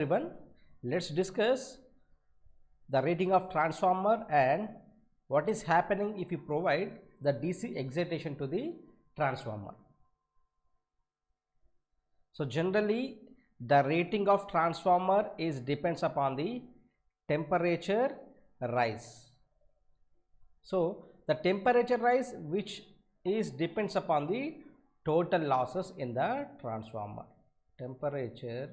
Everyone, let's discuss the rating of transformer and what is happening if you provide the DC excitation to the transformer. So generally the rating of transformer is depends upon the temperature rise. So the temperature rise which is depends upon the total losses in the transformer. Temperature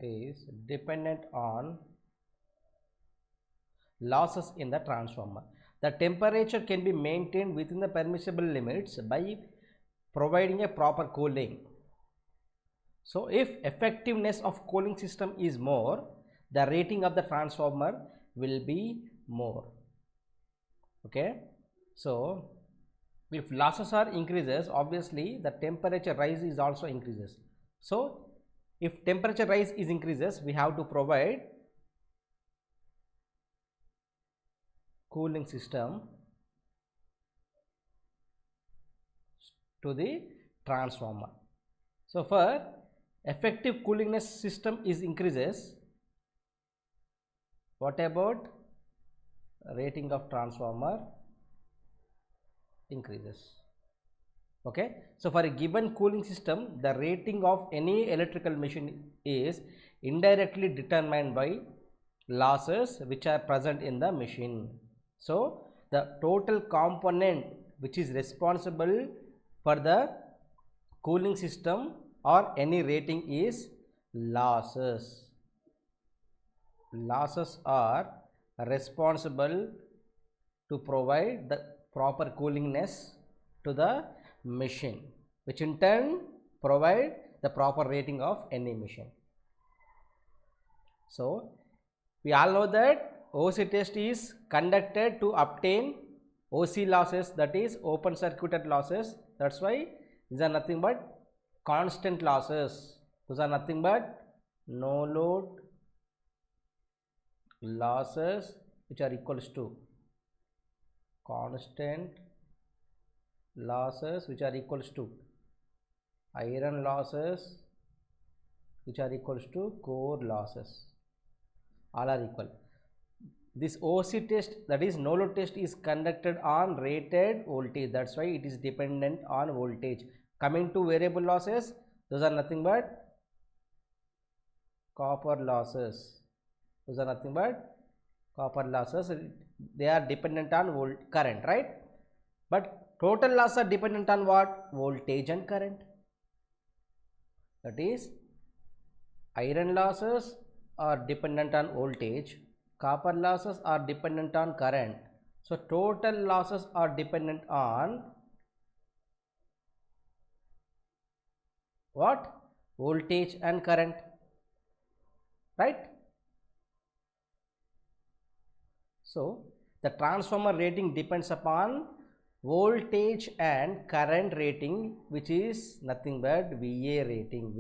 is dependent on losses in the transformer. The temperature can be maintained within the permissible limits by providing a proper cooling. So if effectiveness of cooling system is more, the rating of the transformer will be more. Okay, so if losses are increases, obviously the temperature rise is also increases. So if temperature rise is increases, we have to provide cooling system to the transformer. So for effective coolingness system is increases, what about rating of transformer increases? Okay, so for a given cooling system, the rating of any electrical machine is indirectly determined by losses which are present in the machine. So the total component which is responsible for the cooling system or any rating is losses. Losses are responsible to provide the proper coolingness to the machine, which in turn provide the proper rating of any machine. So we all know that OC test is conducted to obtain OC losses, that is open circuited losses. That's why these are nothing but constant losses. Those are nothing but no load losses which are equals to constant losses which are equals to iron losses which are equals to core losses. All are equal. This OC test, that is no load test, is conducted on rated voltage. That's why it is dependent on voltage. Coming to variable losses, those are nothing but copper losses. Those are nothing but copper losses. They are dependent on current, right? But total loss are dependent on what? Voltage and current. That is iron losses are dependent on voltage, copper losses are dependent on current. So total losses are dependent on what? Voltage and current, right? So the transformer rating depends upon voltage and current rating, which is nothing but VA rating,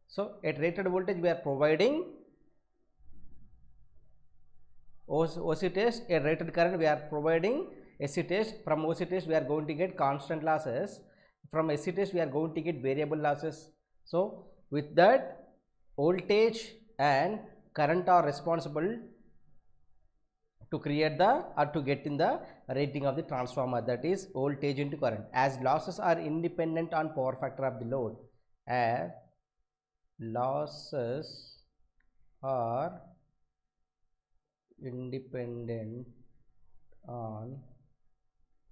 So at rated voltage we are providing OC test, at rated current we are providing SC test. From OC test we are going to get constant losses, from SC test we are going to get variable losses. So with that, voltage and current are responsible to create the or to get in the rating of the transformer, that is voltage into current. As losses are independent on power factor of the load, as losses are independent on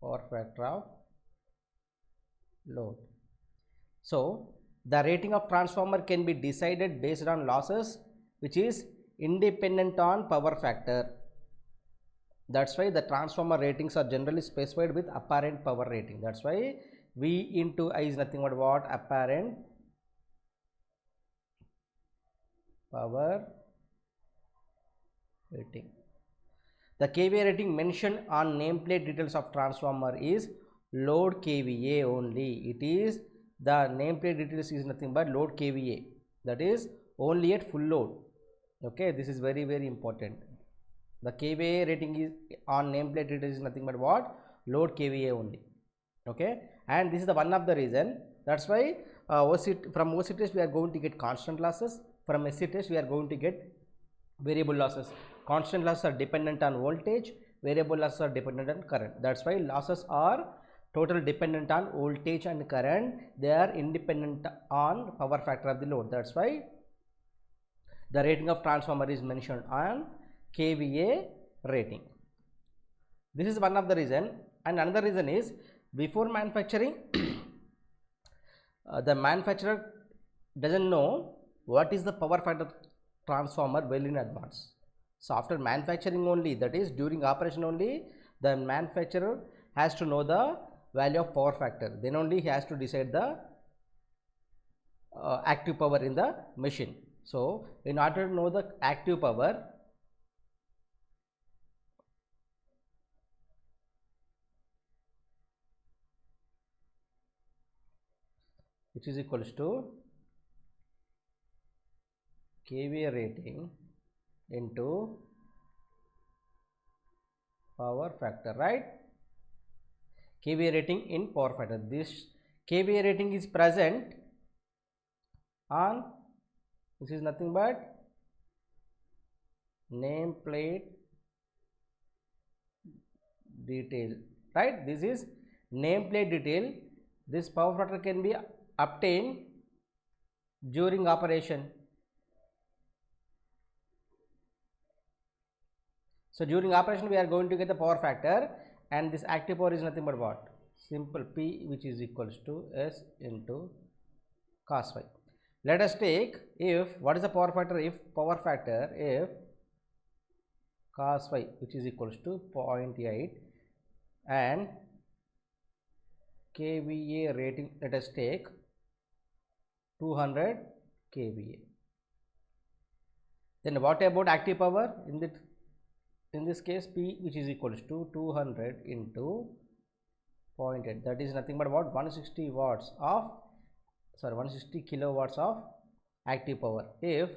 power factor of load, so the rating of transformer can be decided based on losses which is independent on power factor. That's why the transformer ratings are generally specified with apparent power rating. That's why V into I is nothing but what? Apparent power rating. The kVA rating mentioned on nameplate details of transformer is load kVA only. It is the nameplate details is nothing but load kVA, that is only at full load. Okay, this is very important. The kVA rating is on nameplate details is nothing but what? Load kVA only. Okay, and this is the one of the reason That's why from OC test we are going to get constant losses, from SC test we are going to get variable losses. Constant losses are dependent on voltage, variable losses are dependent on current. That's why losses are total dependent on voltage and current, they are independent on power factor of the load. That's why the rating of transformer is mentioned on kVA rating. This is one of the reason, and another reason is before manufacturing the manufacturer doesn't know what is the power factor transformer well in advance. So after manufacturing only, that is during operation only, the manufacturer has to know the value of power factor, then only he has to decide the active power in the machine. So in order to know the active power, which is equals to kVA rating into power factor, right? kVA rating in power factor. This kVA rating is present on, this is nothing but nameplate detail, right? This is nameplate detail. This power factor can be obtained during operation. So during operation we are going to get the power factor, and this active power is nothing but what? Simple P, which is equals to S into cos phi. Let us take, if what is the power factor? If power factor, if cos phi, which is equals to 0.8, and kVA rating, let us take 200 kVA. Then what about active power? In this case, P, which is equals to 200 into 0.8, that is nothing but what? 160 watts of, sorry, 160 kilowatts of active power. If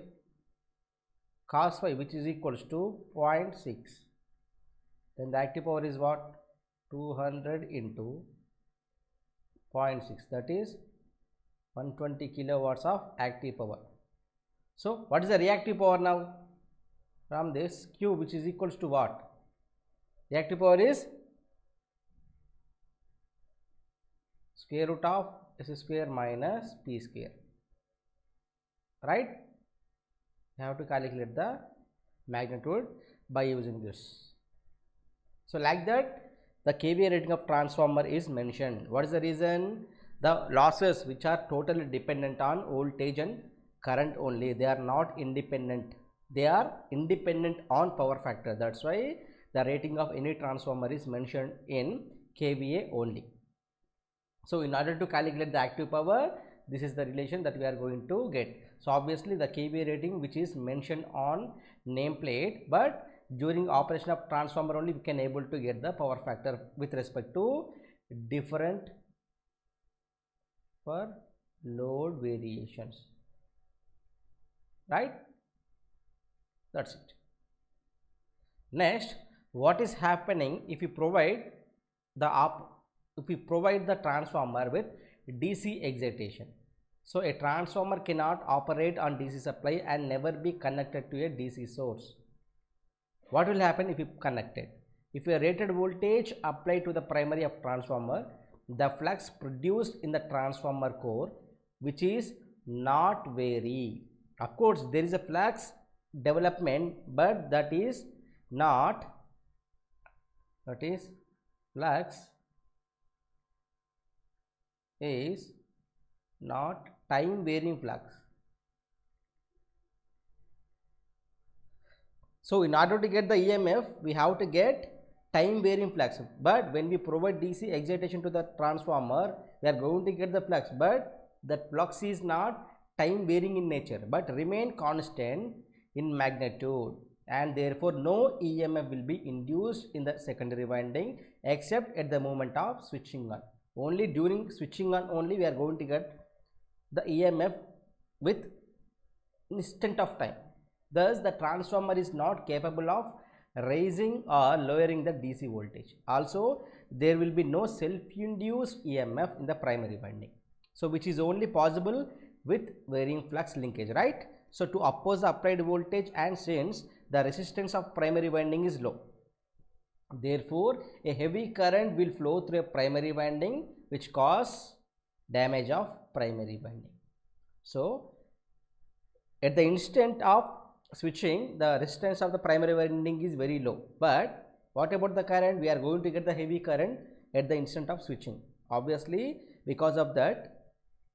cos phi, which is equals to 0.6, then the active power is what? 200 into 0.6, that is 120 kilowatts of active power. So what is the reactive power now? From this Q, which is equals to what? Reactive power is square root of S square minus P square, right? You have to calculate the magnitude by using this. So like that, the kVA rating of transformer is mentioned. What is the reason? The losses which are totally dependent on voltage and current only, they are not independent. They are independent on power factor. That's why the rating of any transformer is mentioned in kVA only. So in order to calculate the active power, this is the relation that we are going to get. So obviously the kVA rating which is mentioned on nameplate, but during operation of transformer only we can able to get the power factor with respect to different for load variations, right? That's it. Next, what is happening if you provide the transformer with DC excitation? So a transformer cannot operate on DC supply and never be connected to a DC source. What will happen if you connect it? If a rated voltage applied to the primary of transformer, the flux produced in the transformer core, which is not vary. Of course, there is a flux development, but that is flux is not time varying flux. So in order to get the EMF, we have to get time varying flux, but when we provide DC excitation to the transformer, we are going to get the flux, but that flux is not time varying in nature, but remain constant in magnitude, and therefore no EMF will be induced in the secondary winding except at the moment of switching on. Only during switching on only we are going to get the EMF with instant of time. Thus the transformer is not capable of raising or lowering the DC voltage. Also there will be no self-induced EMF in the primary winding. So which is only possible with varying flux linkage, right? So to oppose the applied voltage, and since the resistance of primary winding is low, therefore a heavy current will flow through a primary winding, which cause damage of primary winding. So at the instant of switching, the resistance of the primary winding is very low, but what about the current? We are going to get the heavy current at the instant of switching. Obviously, because of that,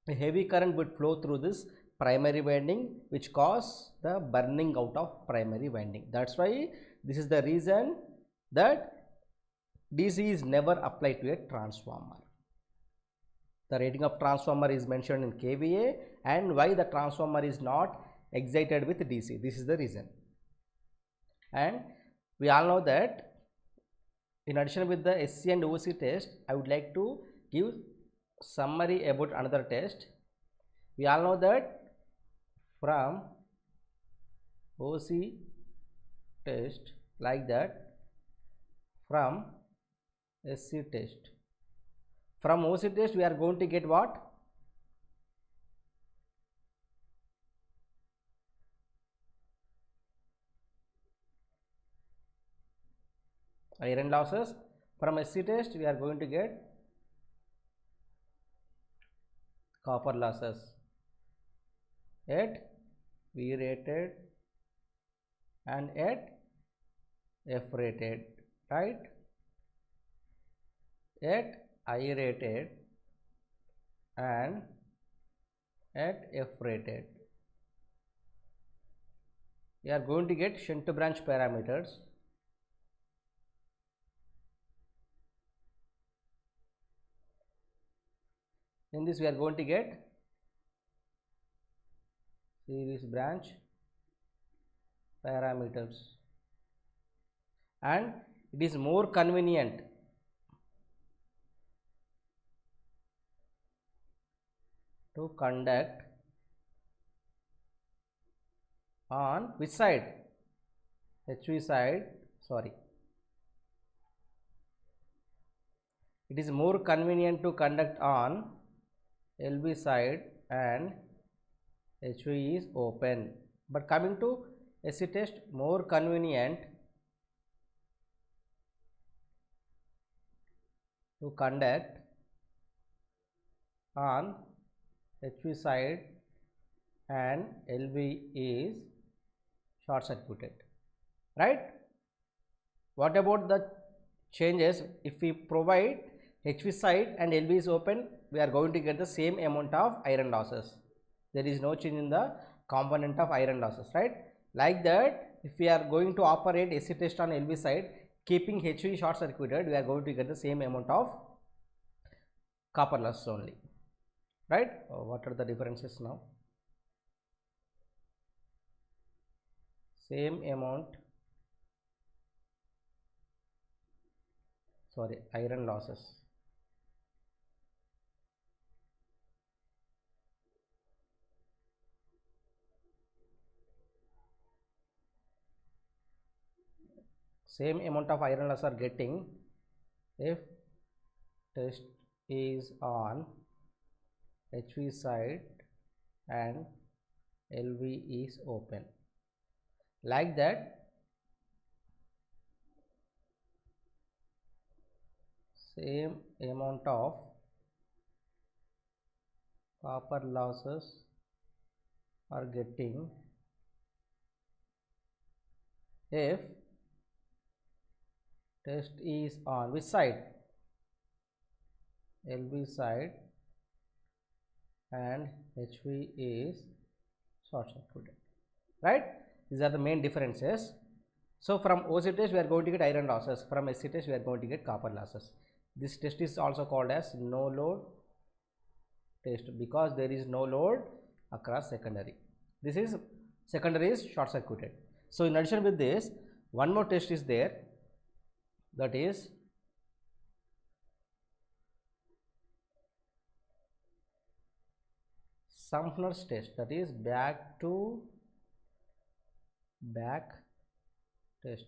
a heavy current would flow through this primary winding, which cause the burning out of primary winding. That's why this is the reason that DC is never applied to a transformer. The rating of transformer is mentioned in kVA, and why the transformer is not excited with DC. This is the reason. And we all know that in addition with the SC and OC test, I would like to give summary about another test. We all know that from OC test, like that, from SC test. From OC test we are going to get what? Iron losses. From SC test we are going to get copper losses at V rated and at F rated, right? At I rated and at F rated, we are going to get shunt branch parameters. In this we are going to get series branch parameters, and it is more convenient to conduct on which side? HV side, sorry. It is more convenient to conduct on LV side and HV is open. But coming to SC test, more convenient to conduct on HV side and LV is short circuited, right? What about the changes? If we provide HV side and LV is open, we are going to get the same amount of iron losses. There is no change in the component of iron losses, right? Like that, if we are going to operate SC test on LV side, keeping HV short circuited, we are going to get the same amount of copper losses only, right? What are the differences now? Same amount, sorry, iron losses. Same amount of iron loss are getting if test is on HV side and LV is open. Like that, same amount of copper losses are getting if test is on which side? LV side and HV is short circuited, right? These are the main differences. So from OC test we are going to get iron losses, from SC test we are going to get copper losses. This test is also called as no load test because there is no load across secondary. This is secondary is short circuited. So in addition with this, one more test is there, that is Sumner's test, that is back to back test.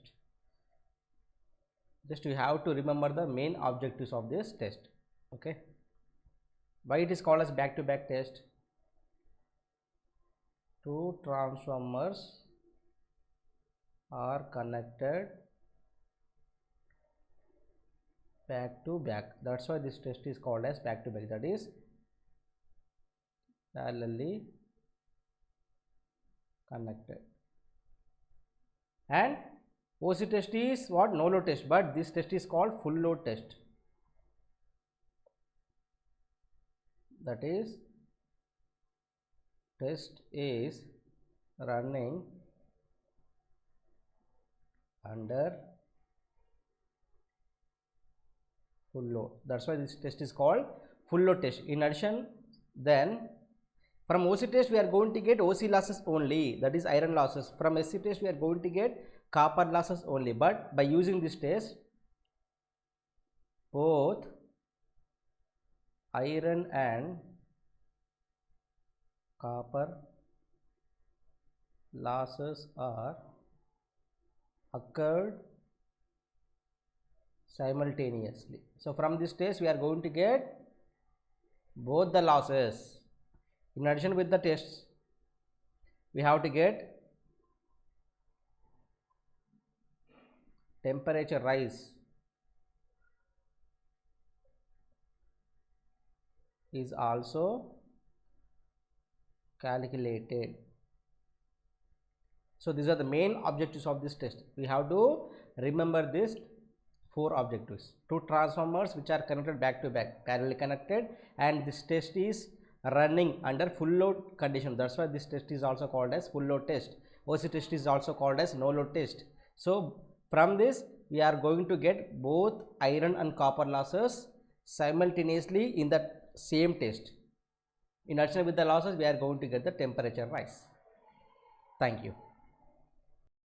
Just you have to remember the main objectives of this test, okay? Why it is called as back to back test? Two transformers are connected back to back. That's why this test is called as back to back, that is parallelly connected. And OC test is what? No load test, but this test is called full load test. That is, test is running under full load. That's why this test is called full load test. In addition, then from OC test we are going to get OC losses only, that is iron losses. From SC test we are going to get copper losses only. But by using this test, both iron and copper losses are occurred simultaneously. So from this test we are going to get both the losses. In addition with the tests, we have to get temperature rise is also calculated. So these are the main objectives of this test. We have to remember this 4 objectives. Two transformers which are connected back to back, parallelly connected, and this test is running under full load condition. That's why this test is also called as full load test. OC test is also called as no load test. So from this we are going to get both iron and copper losses simultaneously in the same test. In addition with the losses, we are going to get the temperature rise. Thank you.